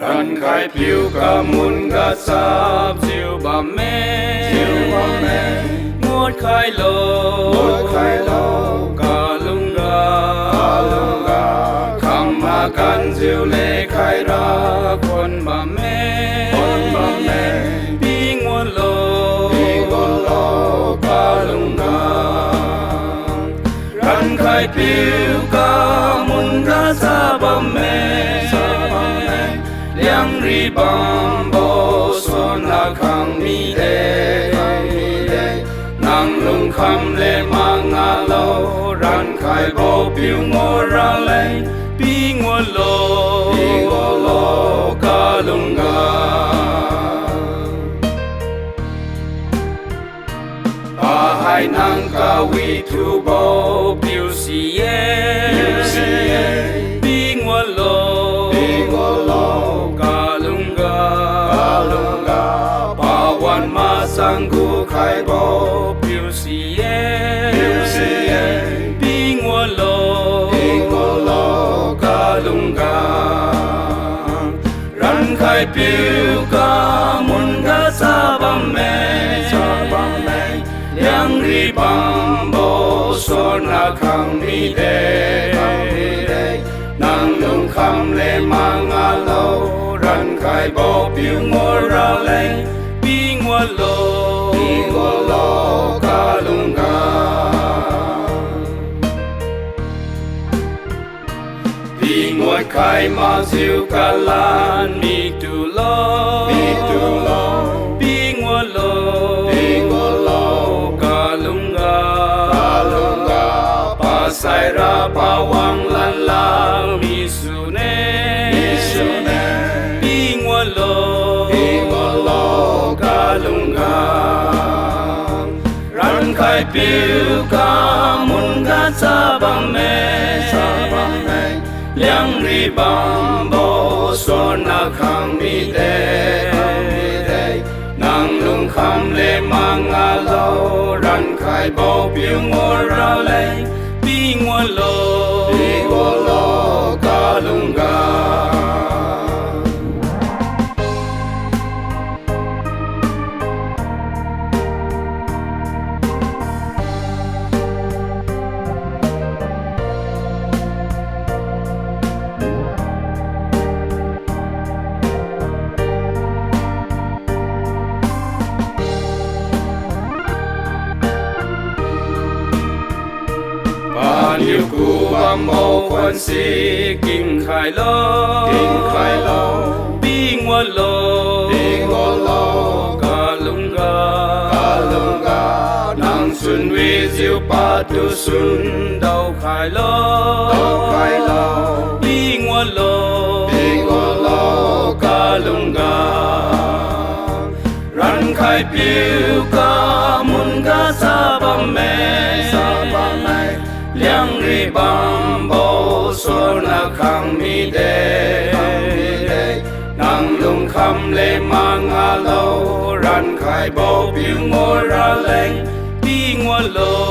Răn khai phiêu cả mun cả sáp diệu bà mê ngốt khai lô cả lung gà khăm mà can diệu lê khai ra con bà mê bi ngốt lô cả lung gà răn khai phiêu cả mun cả sáp bà mê yang ri bam bo son na khang mi de nang lung kham le mang a lo ran khai bo piu ngo ra le pi ngo lo ka lung ga pa hai nang ka wi tu bo piu si ye pi ngo lo sang gu khai bo piu si ye pi ngo lo ka lung ga ran khai piu ka mun ga sa bam me yang ri bam bo son na khang mi de nang lung kham le mang a lo ran khai bo piu ngo ra le lo ka lung ga pi ngồi khai ma siêu ka lan mi tu lo pi ngồi lo ka lung ga pa sai ra pa wang lan la mi su ne pi ngồi lo ka lung ga ran khai piu ka mun ga sa bang me liang ri bam bo son na khang mi de nang lung kham le mang a lo ran khai bo piu ngo ra le pi ngo lo ka lung ga yêu cu bam mô quan si kinh khai lo bi ngo lo ka lung ga nang sun vi diệu pa tu sun đâu khai lo bi ngo lo ka lung ga ran khai piu ka mun ga sa bam me liang ri bam bo son na khang mi de nang lung kham le mang a lo ran khai bo piu ngo ra le pi ngo lo